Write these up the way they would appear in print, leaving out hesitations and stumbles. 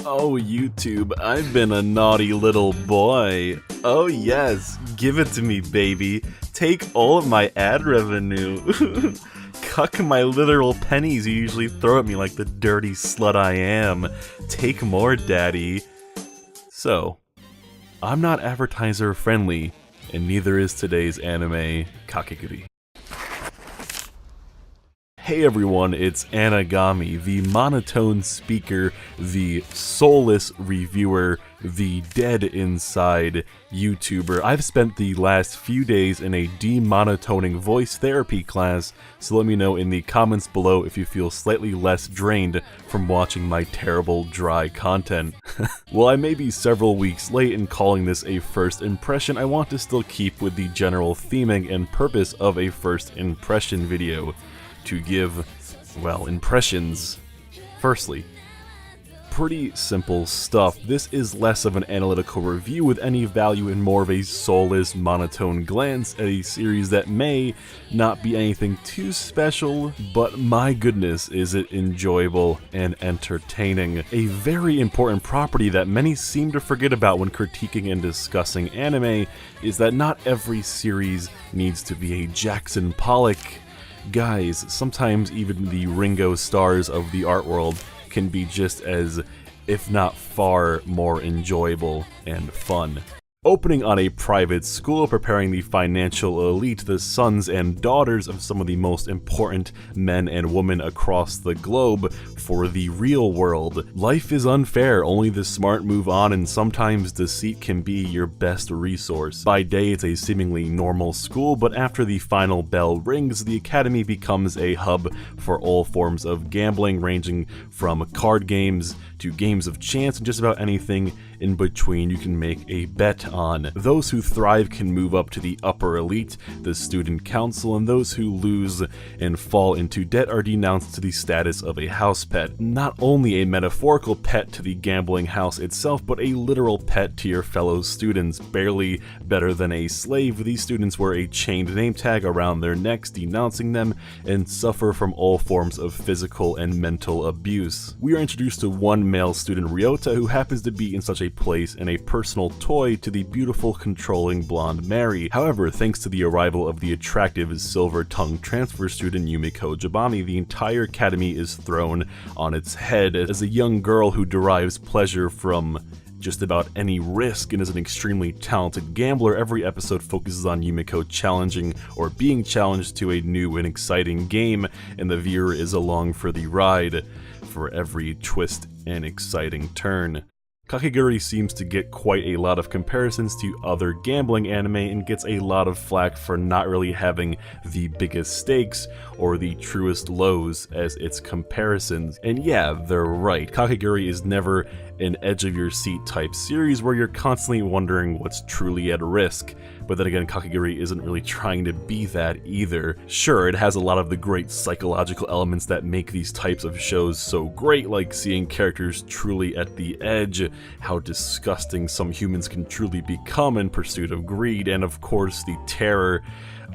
Oh, YouTube, I've been a naughty little boy. Oh yes, give it to me, baby. Take all of my ad revenue. Cuck my literal pennies you usually throw at me like the dirty slut I am. Take more, daddy. So, I'm not advertiser friendly, and neither is today's anime, Kakegurui. Hey everyone, it's Anigami, the monotone speaker, the soulless reviewer, the dead inside YouTuber. I've spent the last few days in a demonotoning voice therapy class, so let me know in the comments below if you feel slightly less drained from watching my terrible, dry content. While I may be several weeks late in calling this a first impression, I want to still keep with the general theming and purpose of a first impression video. To give, well, impressions. Firstly, pretty simple stuff. This is less of an analytical review with any value and more of a soulless, monotone glance at a series that may not be anything too special, but my goodness is it enjoyable and entertaining. A very important property that many seem to forget about when critiquing and discussing anime is that not every series needs to be a Jackson Pollock. Guys, sometimes even the Ringo stars of the art world can be just as, if not far more enjoyable and fun. Opening on a private school preparing the financial elite, the sons and daughters of some of the most important men and women across the globe, for the real world. Life is unfair, only the smart move on, and sometimes deceit can be your best resource. By day it's a seemingly normal school, but after the final bell rings, the academy becomes a hub for all forms of gambling, ranging from card games to games of chance and just about anything in between you can make a bet on. Those who thrive can move up to the upper elite, the student council, and those who lose and fall into debt are denounced to the status of a house pet. Not only a metaphorical pet to the gambling house itself, but a literal pet to your fellow students. Barely better than a slave, these students wear a chained name tag around their necks denouncing them and suffer from all forms of physical and mental abuse. We are introduced to one male student, Ryota, who happens to be in such a place and a personal toy to the beautiful, controlling blonde Mary. However, thanks to the arrival of the attractive silver-tongued transfer student Yumeko Jabami, the entire academy is thrown on its head. As a young girl who derives pleasure from just about any risk and is an extremely talented gambler, every episode focuses on Yumeko challenging or being challenged to a new and exciting game, and the viewer is along for the ride for every twist and exciting turn. Kakegurui seems to get quite a lot of comparisons to other gambling anime and gets a lot of flack for not really having the biggest stakes or the truest lows as its comparisons. And yeah, they're right. Kakegurui is never an edge-of-your-seat type series where you're constantly wondering what's truly at risk. But then again, Kakegurui isn't really trying to be that either. Sure, it has a lot of the great psychological elements that make these types of shows so great, like seeing characters truly at the edge, how disgusting some humans can truly become in pursuit of greed, and of course the terror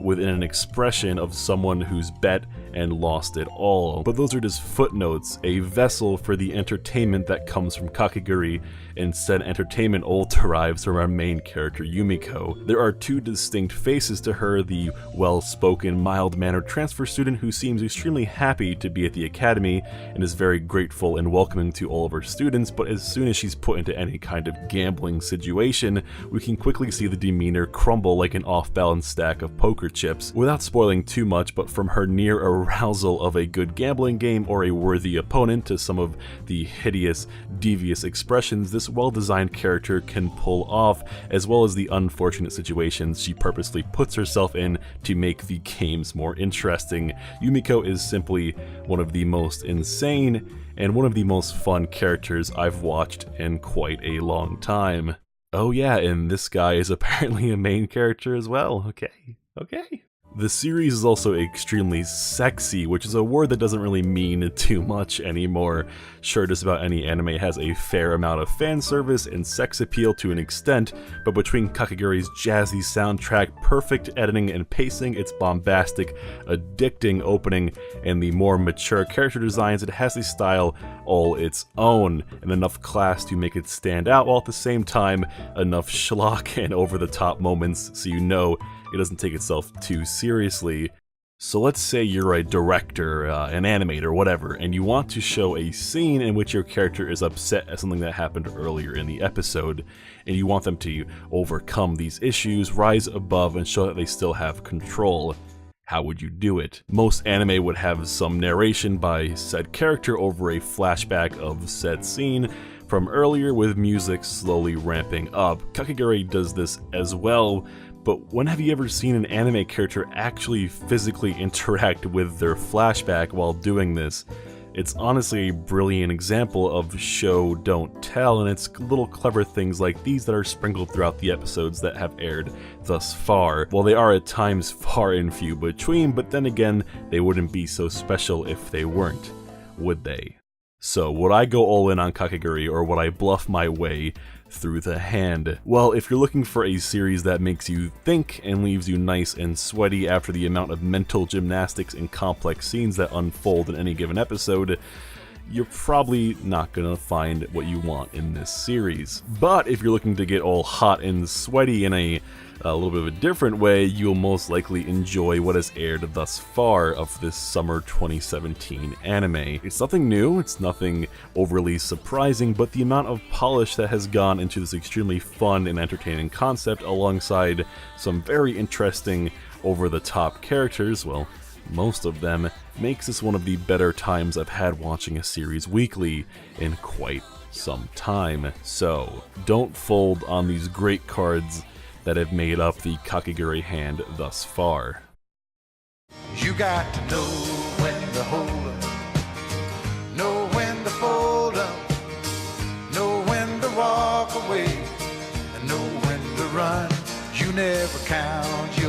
within an expression of someone who's bet and lost it all. But those are just footnotes, a vessel for the entertainment that comes from Kakegurui, and said entertainment all derives from our main character Yumeko. There are two distinct faces to her, the well-spoken, mild-mannered transfer student who seems extremely happy to be at the academy and is very grateful and welcoming to all of her students, but as soon as she's put into any kind of gambling situation, we can quickly see the demeanor crumble like an off-balance stack of poker chips. Without spoiling too much, but from her near arousal of a good gambling game or a worthy opponent to some of the hideous, devious expressions this well-designed character can pull off, as well as the unfortunate situations she purposely puts herself in to make the games more interesting. Yumeko is simply one of the most insane and one of the most fun characters I've watched in quite a long time. Oh yeah, and this guy is apparently a main character as well. Okay. The series is also extremely sexy, which is a word that doesn't really mean too much anymore. Sure, just about any anime has a fair amount of fan service and sex appeal to an extent, but between Kakegurui's jazzy soundtrack, perfect editing and pacing, its bombastic, addicting opening, and the more mature character designs, it has a style all its own, and enough class to make it stand out, while at the same time, enough schlock and over-the-top moments so you know it doesn't take itself too seriously. So let's say you're a director, an animator, whatever, and you want to show a scene in which your character is upset at something that happened earlier in the episode, and you want them to overcome these issues, rise above, and show that they still have control. How would you do it? Most anime would have some narration by said character over a flashback of said scene from earlier, with music slowly ramping up. Kakegurui does this as well, but when have you ever seen an anime character actually physically interact with their flashback while doing this? It's honestly a brilliant example of show, don't tell, and it's little clever things like these that are sprinkled throughout the episodes that have aired thus far. While they are at times far and few between, but then again, they wouldn't be so special if they weren't, would they? So, would I go all in on Kakegurui, or would I bluff my way through the hand? Well, if you're looking for a series that makes you think and leaves you nice and sweaty after the amount of mental gymnastics and complex scenes that unfold in any given episode, you're probably not gonna find what you want in this series. But if you're looking to get all hot and sweaty in a little bit of a different way, you'll most likely enjoy what has aired thus far of this summer 2017 anime. It's nothing new, it's nothing overly surprising, but the amount of polish that has gone into this extremely fun and entertaining concept, alongside some very interesting over-the-top characters, well, most of them, makes this one of the better times I've had watching a series weekly in quite some time. So, don't fold on these great cards that have made up the Kakegurui hand thus far. You got to know when to hold up, know when to fold up, know when to walk away, and know when to run. You never count your